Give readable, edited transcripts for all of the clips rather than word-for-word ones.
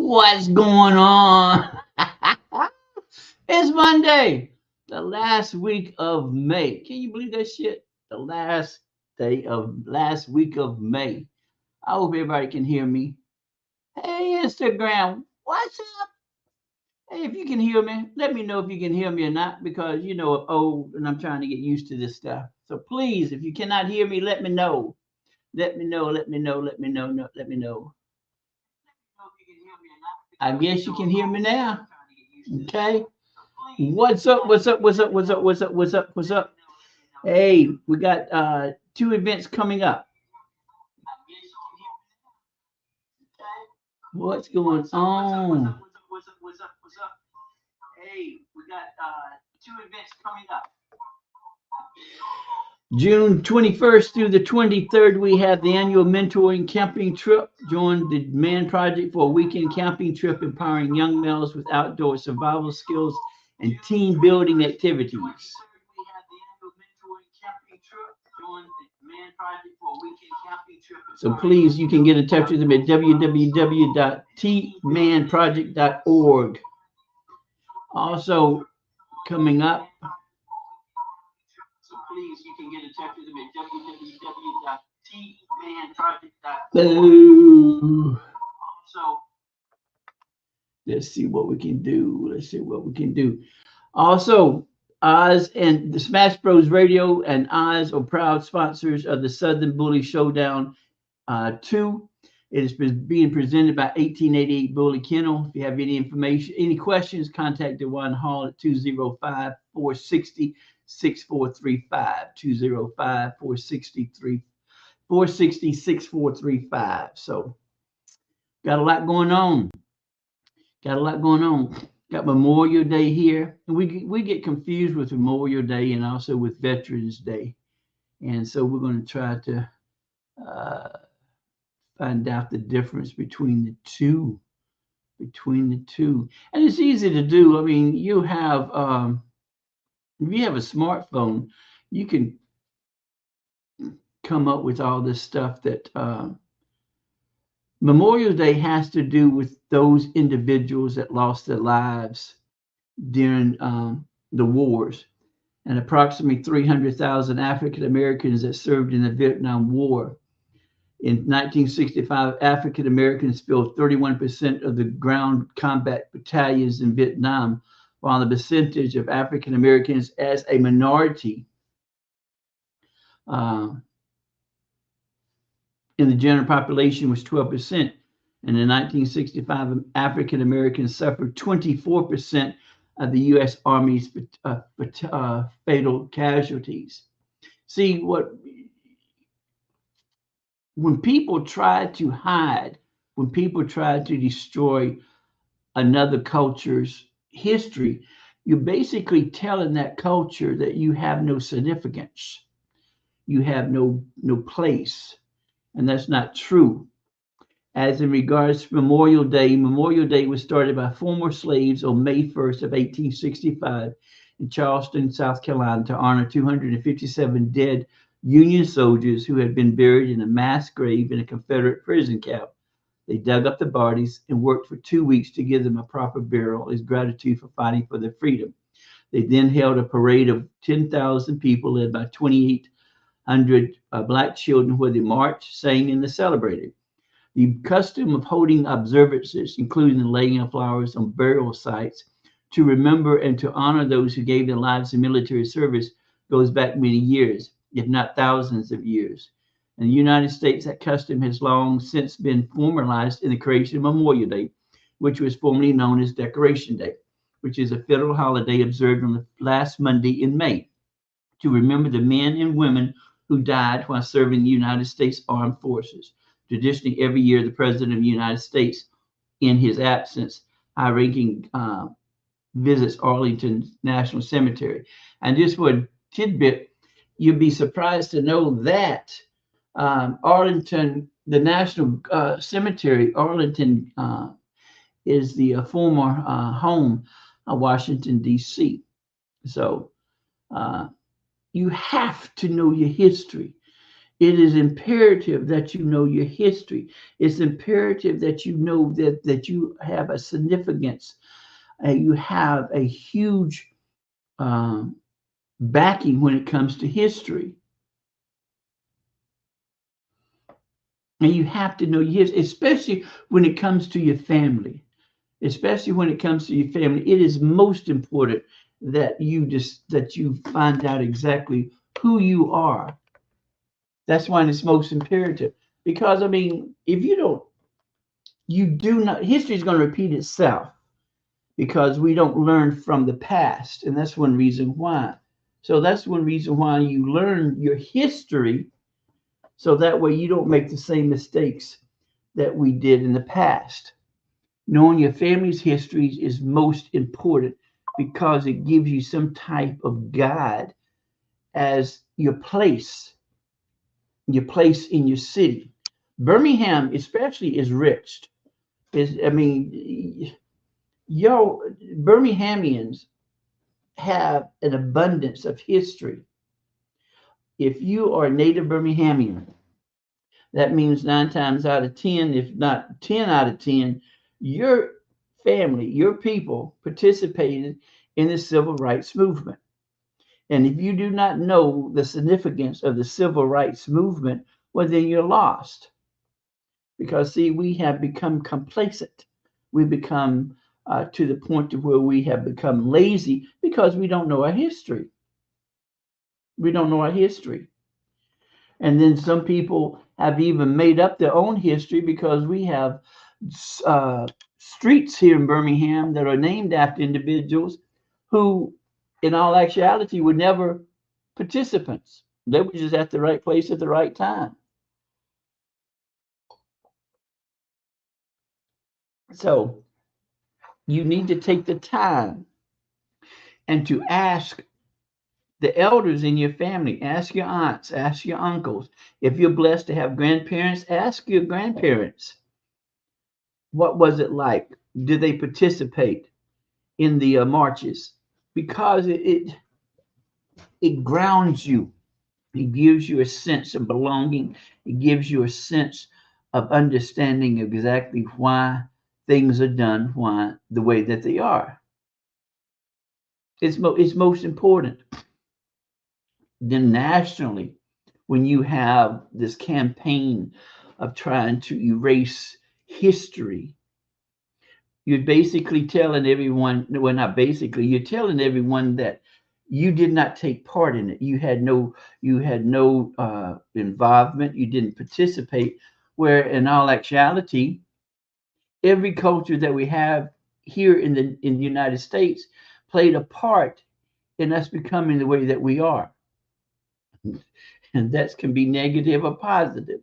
What's going on? It's Monday, the last week of May. Can you believe that shit? The last week of May. I hope everybody can hear me. Hey, Instagram, what's up? Hey, if you can hear me, let me know if you can hear me or not because you know I'm old and I'm trying to get used to this stuff. So please, if you cannot hear me, let me know. Let me know. Let me know. Let me know. Let me know. I guess you can hear me now. Okay. What's up? What's up? What's up? What's up? What's up? What's up? What's up? Hey, we got two events coming up. What's going on? Hey, we got two events coming up. June 21st through the 23rd, we have the annual mentoring camping trip. Join the Man Project for a weekend camping trip empowering young males with outdoor survival skills and team building activities. So please, you can get in touch with them at www.tmanproject.org. Also, coming up, so please, you can get in touch with them at www.tmanproject.org. So let's see what we can do. Let's see what we can do. Also, Oz and the Smash Bros Radio and Oz are proud sponsors of the Southern Bully Showdown 2. It is being presented by 1888 Bully Kennel. If you have any information, any questions, contact Dewan Hall at 205-460-6435. 205-460-6435. So got a lot going on. Got a lot going on. Got Memorial Day here, and we get confused with Memorial Day and also with Veterans Day, and so we're going to try to find out the difference between the two. And it's easy to do. I mean, you have if you have a smartphone, you can come up with all this stuff that Memorial Day has to do with those individuals that lost their lives during the wars, and approximately 300,000 African Americans that served in the Vietnam War. In 1965, African Americans filled 31% of the ground combat battalions in Vietnam, while the percentage of African Americans as a minority in the general population was 12%. And in 1965, African Americans suffered 24% of the U.S. Army's fatal casualties. See, when people try to hide, when people try to destroy another culture's history, you're basically telling that culture that you have no significance, you have no place, and that's not true. As in regards to Memorial Day was started by former slaves on May 1st of 1865 in Charleston, South Carolina, to honor 257 dead Union soldiers who had been buried in a mass grave in a Confederate prison camp. They dug up the bodies and worked for 2 weeks to give them a proper burial as gratitude for fighting for their freedom. They then held a parade of 10,000 people led by 2,800 black children where they marched, sang, and celebrated. The custom of holding observances, including the laying of flowers on burial sites, to remember and to honor those who gave their lives in military service, goes back many years, if not thousands of years. In the United States, that custom has long since been formalized in the creation of Memorial Day, which was formerly known as Decoration Day, which is a federal holiday observed on the last Monday in May to remember the men and women who died while serving the United States Armed Forces. Traditionally, every year, the President of the United States, in his absence, high-ranking visits Arlington National Cemetery. And just for a tidbit, you'd be surprised to know that Arlington, the National Cemetery, Arlington is the former home of Washington, D.C. So you have to know your history. It is imperative that you know your history. It's imperative that you know that you have a significance, you have a huge um, backing when it comes to history. And you have to know your history, especially when it comes to your family. Especially when it comes to your family, it is most important that you find out exactly who you are. That's why it's most imperative. Because I mean, if you don't, you do not. History is going to repeat itself because we don't learn from the past, and that's one reason why. So that's one reason why you learn your history, so that way you don't make the same mistakes that we did in the past. Knowing your family's histories is most important because it gives you some type of guide as your place in your city. Birmingham, especially, is rich. Is I mean, Birminghamians have an abundance of history. If you are a native Birminghamian, that means 9 times out of 10, if not 10 out of 10, your family, your people participated in the civil rights movement. And if you do not know the significance of the civil rights movement, well, then you're lost. Because, see, we have become complacent. We become to the point of where we have become lazy because we don't know our history. We don't know our history. And then some people have even made up their own history because we have uh, streets here in Birmingham that are named after individuals who, in all actuality, were never participants. They were just at the right place at the right time. So you need to take the time and to ask the elders in your family, ask your aunts, ask your uncles. If you're blessed to have grandparents, ask your grandparents. What was it like? Did they participate in the marches? Because it grounds you. It gives you a sense of belonging. It gives you a sense of understanding exactly why things are done, why the way that they are. It's most important. Then nationally, when you have this campaign of trying to erase history, you're basically telling everyone, well, not basically, you're telling everyone that you did not take part in it. You had no involvement. You didn't participate. Where in all actuality, every culture that we have here in the United States played a part in us becoming the way that we are, and that can be negative or positive.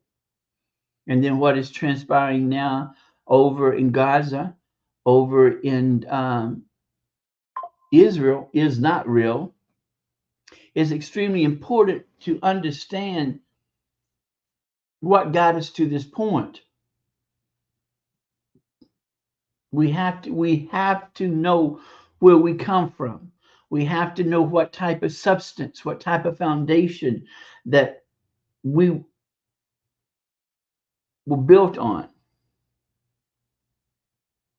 And then what is transpiring now over in Gaza, over in Israel is not real. It's extremely important to understand what got us to this point. We have to know where we come from. We have to know what type of substance, what type of foundation that we were built on.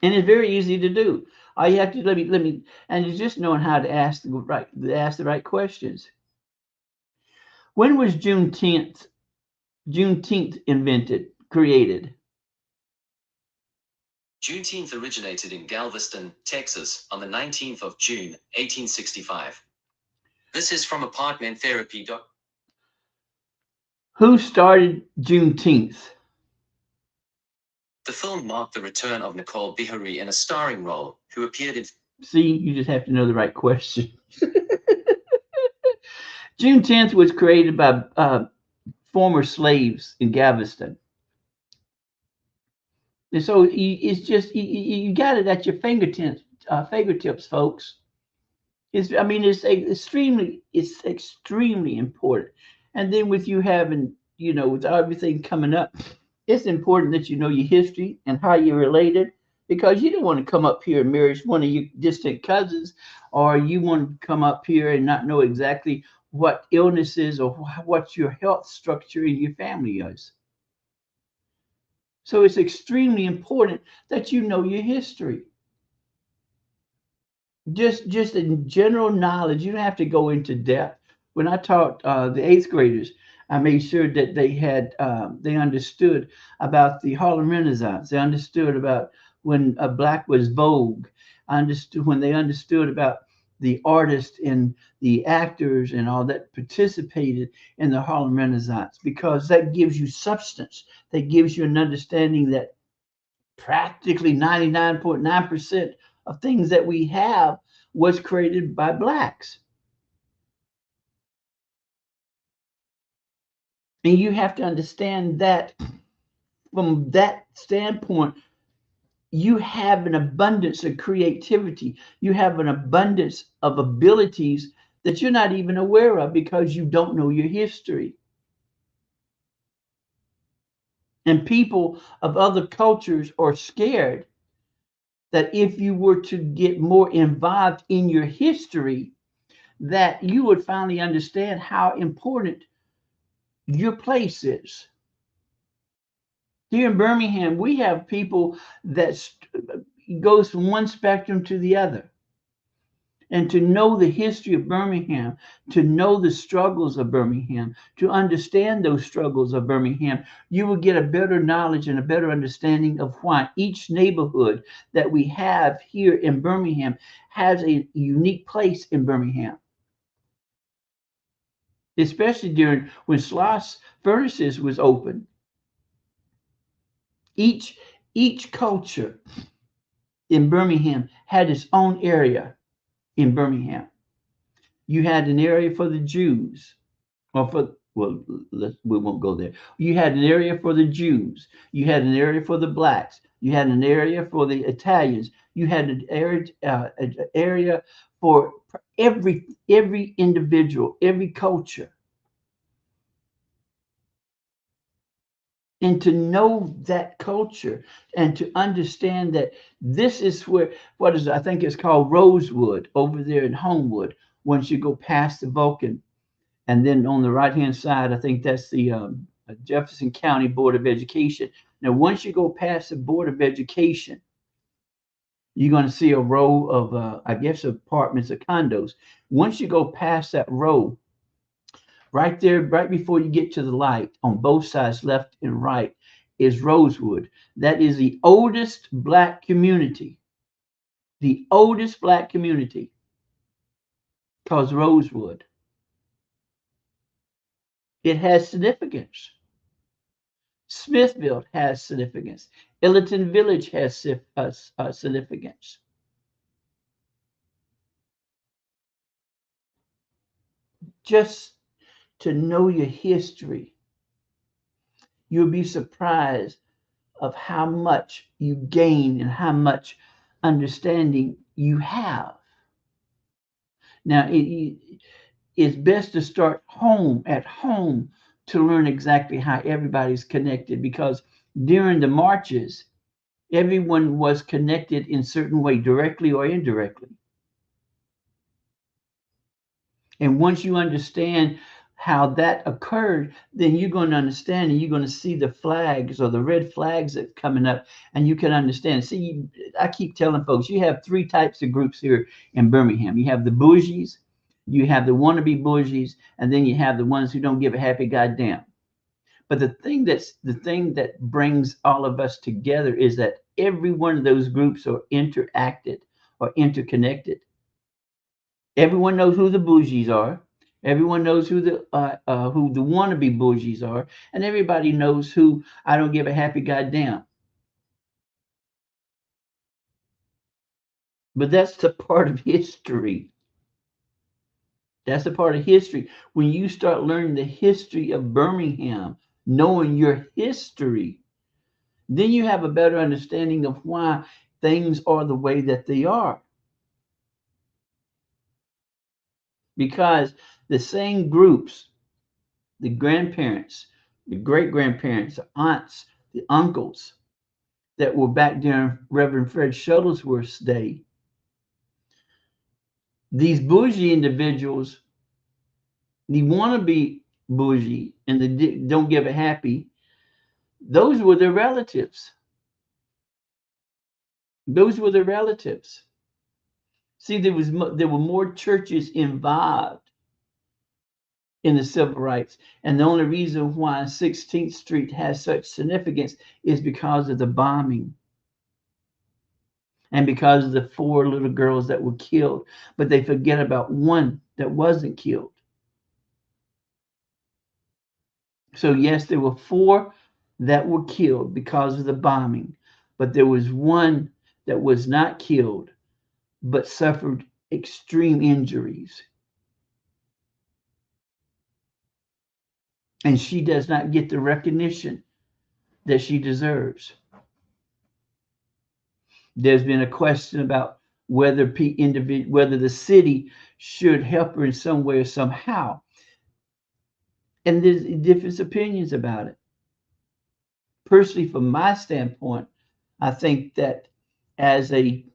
And it's very easy to do. All you have to let me, and it's just knowing how to ask the right questions. When was Juneteenth invented, created? Juneteenth originated in Galveston, Texas, on the 19th of June, 1865. This is from apartmenttherapy. Who started Juneteenth? The film marked the return of Nicole Beharie in a starring role, who appeared in. See, you just have to know the right question. Juneteenth was created by former slaves in Galveston. And so it's just you got it at your fingertips, folks. It's extremely important. And then with you having, with everything coming up, it's important that you know your history and how you're related, because you don't want to come up here and marry one of your distant cousins, or you want to come up here and not know exactly what illnesses or what your health structure in your family is. So it's extremely important that you know your history. Just in general knowledge, you don't have to go into depth. When I taught the eighth graders, I made sure that they understood about the Harlem Renaissance. They understood about when black was vogue. I understood when they understood about the artists and the actors and all that participated in the Harlem Renaissance, because that gives you substance. That gives you an understanding that practically 99.9% of things that we have was created by blacks. And you have to understand that from that standpoint, you have an abundance of creativity. You have an abundance of abilities that you're not even aware of because you don't know your history. And people of other cultures are scared that if you were to get more involved in your history, that you would finally understand how important your place is. Here in Birmingham, we have people that goes from one spectrum to the other. And to know the history of Birmingham, to know the struggles of Birmingham, to understand those struggles of Birmingham, you will get a better knowledge and a better understanding of why each neighborhood that we have here in Birmingham has a unique place in Birmingham. Especially during when Sloss Furnaces was open. Each culture in Birmingham had its own area in Birmingham. You had an area for the Jews, or we won't go there. You had an area for the Jews. You had an area for the blacks. You had an area for the Italians. You had an area for every individual, every culture. And to know that culture and to understand that this is where, what is it? I think it's called Rosewood over there in Homewood, once you go past the Vulcan. And then on the right-hand side, I think that's the Jefferson County Board of Education. Now, once you go past the Board of Education, you're going to see a row of, I guess, apartments or condos. Once you go past that row, right there, right before you get to the light, on both sides, left and right, is Rosewood. That is the oldest black community. The oldest black community, called Rosewood. It has significance. Smithville has significance. Illiton Village has significance. Just to know your history, you'll be surprised of how much you gain and how much understanding you have. Now, it's best to start at home, to learn exactly how everybody's connected, because during the marches, everyone was connected in certain way, directly or indirectly. And once you understand how that occurred, then you're going to understand, and you're going to see the flags or the red flags that coming up, and you can understand. See, I keep telling folks, you have three types of groups here in Birmingham. You have the bougies, you have the wannabe bougies, and then you have the ones who don't give a happy goddamn. But the thing that brings all of us together is that every one of those groups are interacted or interconnected. Everyone knows who the bougies are. Everyone knows who the wannabe bougies are, and everybody knows who I don't give a happy goddamn. But that's the part of history. That's a part of history. When you start learning the history of Birmingham, knowing your history, then you have a better understanding of why things are the way that they are. Because the same groups, the grandparents, the great grandparents, the aunts, the uncles that were back during Reverend Fred Shuttlesworth's day, these bougie individuals The wannabe bougie and the don't give a happy, those were their relatives. Those were their relatives. See, there were more churches involved in the civil rights, and the only reason why 16th Street has such significance is because of the bombing and because of the 4 little girls that were killed. But they forget about one that wasn't killed. So yes, there were 4 that were killed because of the bombing, but there was one that was not killed but suffered extreme injuries. And she does not get the recognition that she deserves. There's been a question about whether whether the city should help her in some way or somehow. And there's different opinions about it. Personally, from my standpoint, I think that as a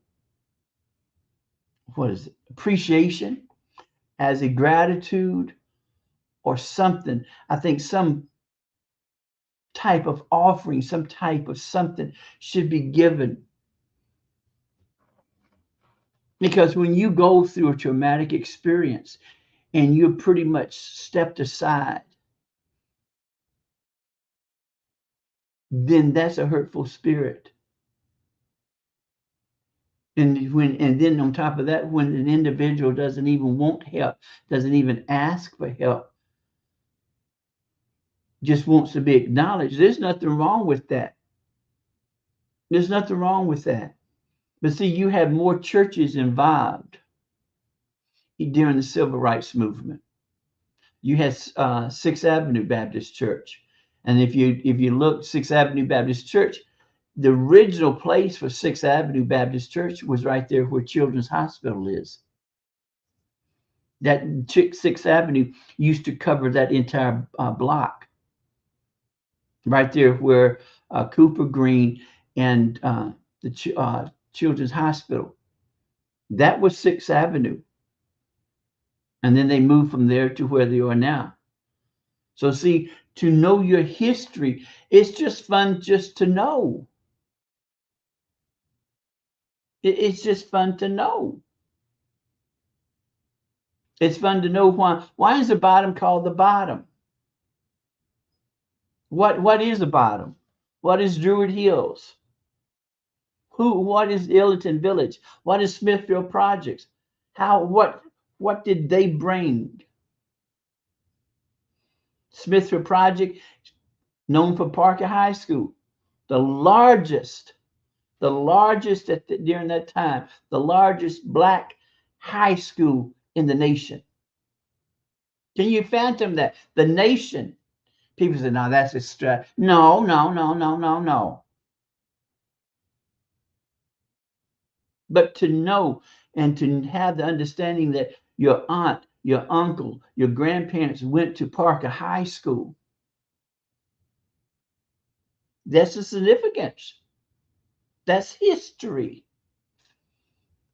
appreciation, as a gratitude or something, I think some type of offering, some type of something should be given. Because when you go through a traumatic experience and you're pretty much stepped aside, then that's a hurtful spirit. And then on top of that, when an individual doesn't even want help, doesn't even ask for help, just wants to be acknowledged, there's nothing wrong with that. There's nothing wrong with that. But see, you had more churches involved during the civil rights movement. You had 6th Avenue Baptist Church, and if you look, 6th Avenue Baptist Church, the original place for 6th Avenue Baptist Church was right there where Children's Hospital is. That 6th Avenue used to cover that entire block, right there where Cooper Green and the Children's Hospital. That was 6th Avenue. And then they moved from there to where they are now. So see, to know your history, it's just fun just to know. It's just fun to know. It's fun to know why is the bottom called the bottom? What is the bottom? What is Druid Hills? What is Islington Village? What is Smithfield Projects? What did they bring? Smithfield Project, known for Parker High School, the largest during that time, the largest Black high school in the nation. Can you fathom that? The nation. People say, no, that's a stretch. No. But to know and to have the understanding that your aunt, your uncle, your grandparents went to Parker High School, that's the significance. That's history.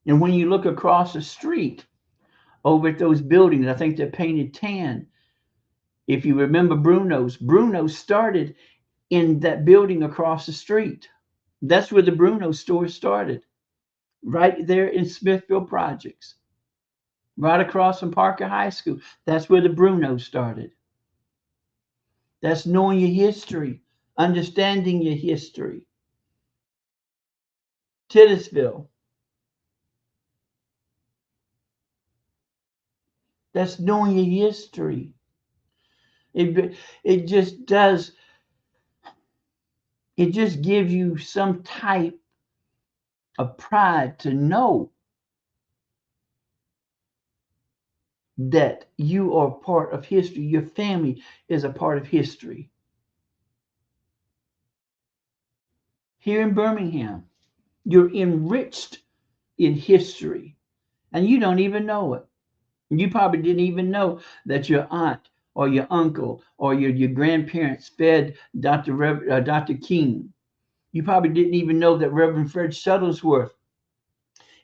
And when you look across the street over at those buildings, I think they're painted tan. If you remember Bruno's started in that building across the street. That's where the Bruno store started, right there in Smithfield Projects, right across from Parker High School. That's where the Bruno started. That's knowing your history, understanding your history. Titusville. That's knowing your history. It just does. It just gives you some type of pride to know that you are part of history. Your family is a part of history. Here in Birmingham, you're enriched in history, and you don't even know it. You probably didn't even know that your aunt or your uncle or your grandparents fed Dr. King. You probably didn't even know that Reverend Fred Shuttlesworth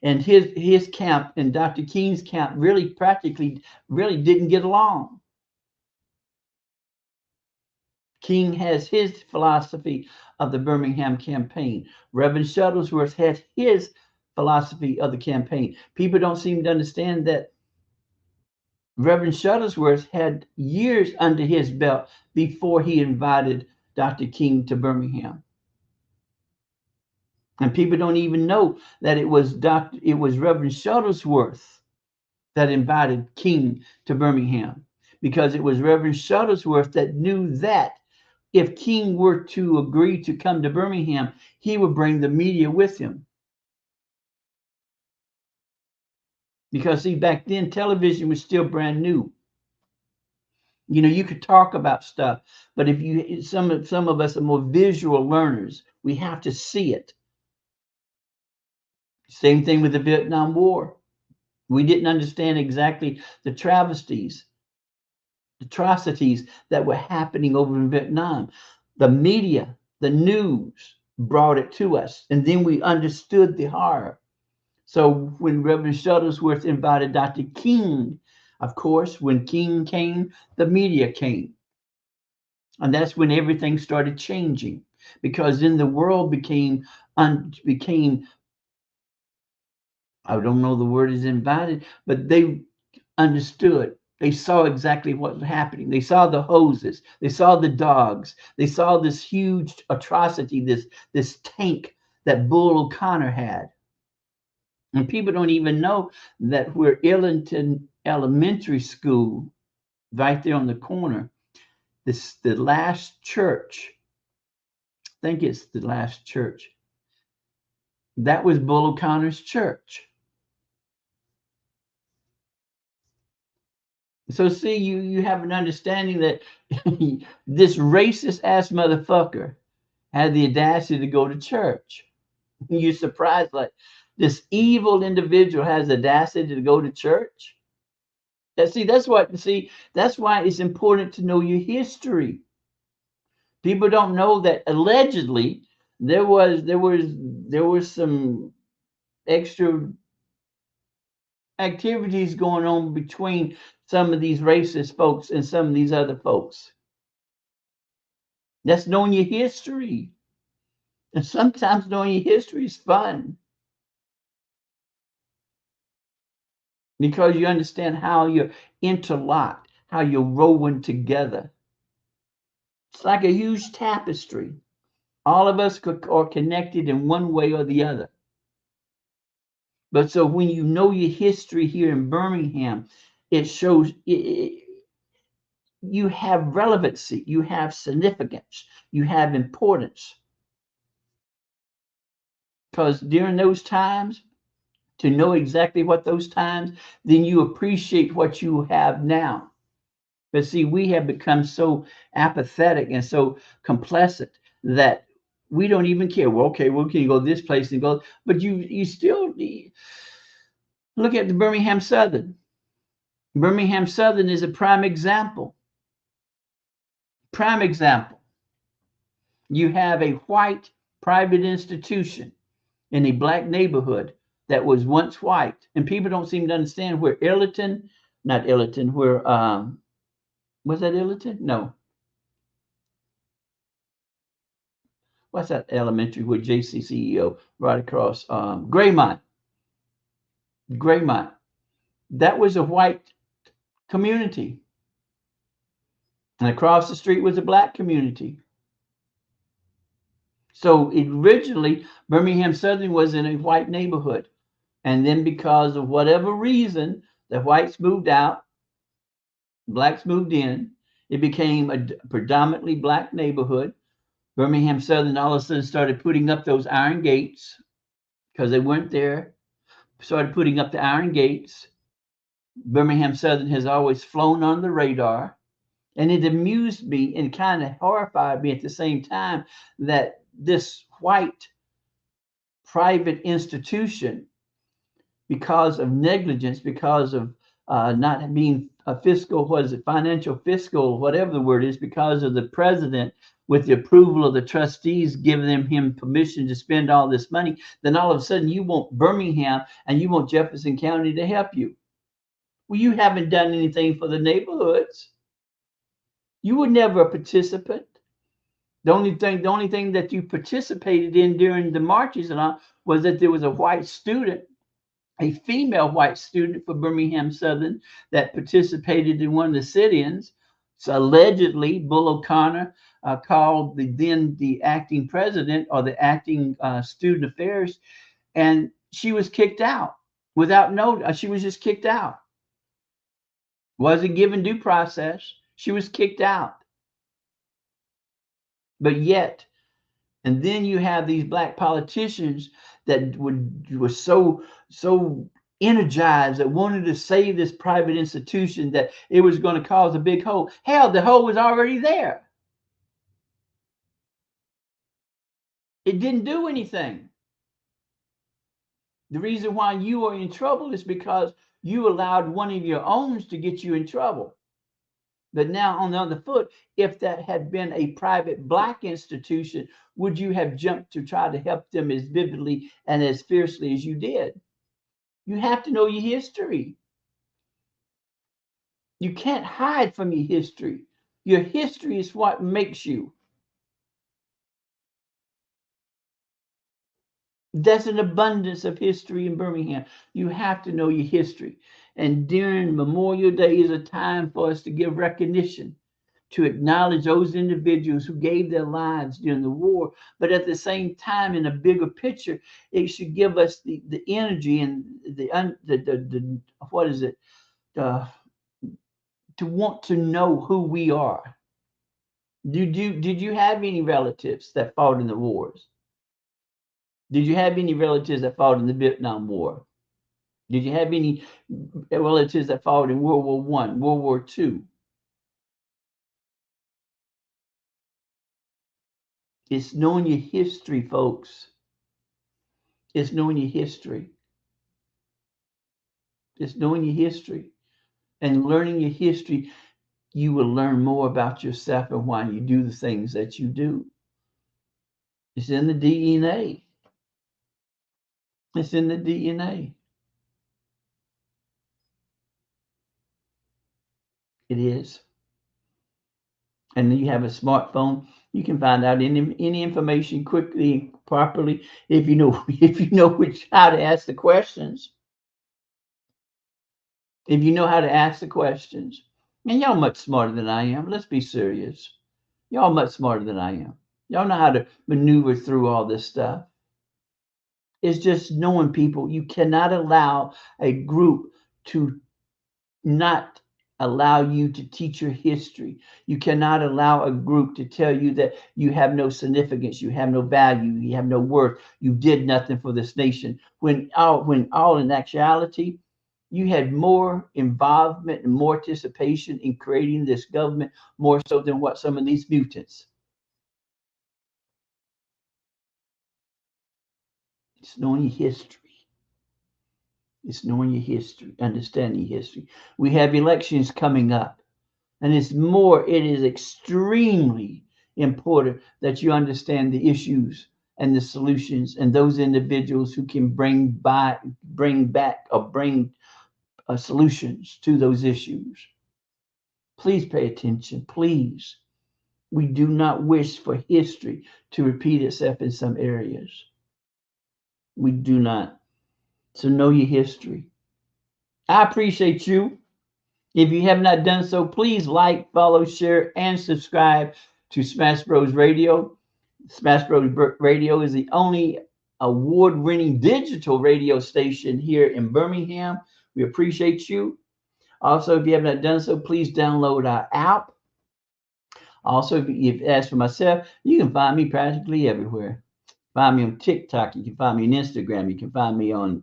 and his camp and Dr. King's camp really didn't get along. King has his philosophy of the Birmingham campaign. Reverend Shuttlesworth had his philosophy of the campaign. People don't seem to understand that Reverend Shuttlesworth had years under his belt before he invited Dr. King to Birmingham. And people don't even know that it was Reverend Shuttlesworth that invited King to Birmingham, because it was Reverend Shuttlesworth that knew that if King were to agree to come to Birmingham, he would bring the media with him. Because see, back then television was still brand new. You know, you could talk about stuff, but if you some of us are more visual learners, we have to see it. Same thing with the Vietnam War. We didn't understand exactly the travesties, atrocities that were happening over in Vietnam. The media, the news brought it to us, and then we understood the horror. So when Reverend Shuttlesworth invited Dr. King, of course, when King came, the media came. And that's when everything started changing, because then the world became, I don't know the word is invited, but they understood. They saw exactly what was happening. They saw the hoses. They saw the dogs. They saw this huge atrocity, this tank that Bull O'Connor had. And people don't even know that where Illington Elementary School, right there on the corner, the last church, I think it's the last church, that was Bull O'Connor's church. So see, you have an understanding that this racist ass motherfucker had the audacity to go to church. You're surprised, like this evil individual has the audacity to go to church. That's why it's important to know your history. People don't know that allegedly there was some extra activities going on between some of these racist folks and some of these other folks. That's knowing your history. And sometimes knowing your history is fun, because you understand how you're interlocked, how you're woven together. It's like a huge tapestry. All of us are connected in one way or the other. But so when you know your history here in Birmingham, it shows you have relevancy, you have significance, you have importance. Because during those times, to know exactly what those times, then you appreciate what you have now. But see, we have become so apathetic and so complacent that we don't even care. Well, okay, we can go this place and go, but you still look at the Birmingham Southern. Birmingham Southern is a prime example. Prime example. You have a white private institution in a black neighborhood that was once white, and people don't seem to understand where not Islington, where was that Islington? No, what's that elementary with JCCEO right across Graymont. Graymont. That was a white community, and across the street was a black community. So originally, Birmingham Southern was in a white neighborhood. And then because of whatever reason, the whites moved out, blacks moved in, it became a predominantly black neighborhood. Birmingham Southern all of a sudden started putting up those iron gates because they weren't there, started putting up the iron gates. Birmingham Southern has always flown on the radar. And it amused me and kind of horrified me at the same time that this white private institution, because of negligence, because of not being a fiscal, what is it, financial fiscal, whatever the word is, because of the president with the approval of the trustees giving him permission to spend all this money, then all of a sudden you want Birmingham and you want Jefferson County to help you. Well, you haven't done anything for the neighborhoods. You were never a participant. The only thing that you participated in during the marches and all was that there was a white student, a female white student for Birmingham Southern that participated in one of the sit-ins. So allegedly, Bull O'Connor called the acting president or the acting student affairs, and she was kicked out without notice. She was just kicked out. Wasn't given due process. She was kicked out. But yet, and then you have these black politicians that were so energized, that wanted to save this private institution, that it was going to cause a big hole. Hell, the hole was already there. It didn't do anything. The reason why you are in trouble is because you allowed one of your own to get you in trouble. But now, on the other foot, if that had been a private black institution, would you have jumped to try to help them as vividly and as fiercely as you did? You have to know your history. You can't hide from your history. Your history is what makes you. There's an abundance of history in Birmingham. You have to know your history. And during Memorial Day is a time for us to give recognition, to acknowledge those individuals who gave their lives during the war. But at the same time, in a bigger picture, it should give us the energy and the what is it? Uh, to want to know who we are. Did you have any relatives that fought in the wars? Did you have any relatives that fought in the Vietnam War? Did you have any relatives that fought in World War One, World War Two? It's knowing your history, folks. It's knowing your history. It's knowing your history. And learning your history, you will learn more about yourself and why you do the things that you do. It's in the DNA. It's in the DNA. It is. And then you have a smartphone. You can find out any information quickly and properly if you know how to ask the questions. If you know how to ask the questions. And y'all much smarter than I am. Let's be serious. Y'all much smarter than I am. Y'all know how to maneuver through all this stuff. It's just knowing people. You cannot allow a group to not allow you to teach your history. You cannot allow a group to tell you that you have no significance, you have no value, you have no worth, you did nothing for this nation. When all in actuality, you had more involvement and more participation in creating this government, more so than what some of these mutants. It's knowing your history. It's knowing your history, understanding history. We have elections coming up. And it is extremely important that you understand the issues and the solutions and those individuals who can bring back or bring solutions to those issues. Please pay attention, please. We do not wish for history to repeat itself in some areas. We do not. So know your history. I appreciate you. If you have not done so, please like, follow, share, and subscribe to Smash Bros Radio. Smash Bros Radio is the only award-winning digital radio station here in Birmingham. We appreciate you. Also, if you have not done so, please download our app. Also, if as for myself, you can find me practically everywhere. Find me on TikTok. You can find me on Instagram. You can find me on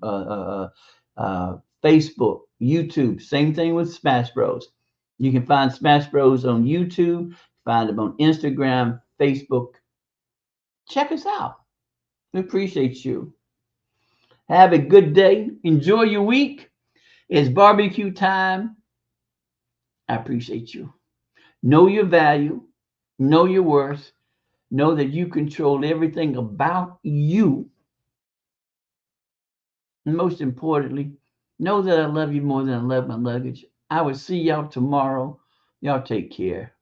Facebook, YouTube. Same thing with Smash Bros. You can find Smash Bros on YouTube. Find them on Instagram, Facebook. Check us out. We appreciate you. Have a good day. Enjoy your week. It's barbecue time. I appreciate you. Know your value. Know your worth. Know that you control everything about you. And most importantly, know that I love you more than I love my luggage. I will see y'all tomorrow. Y'all take care.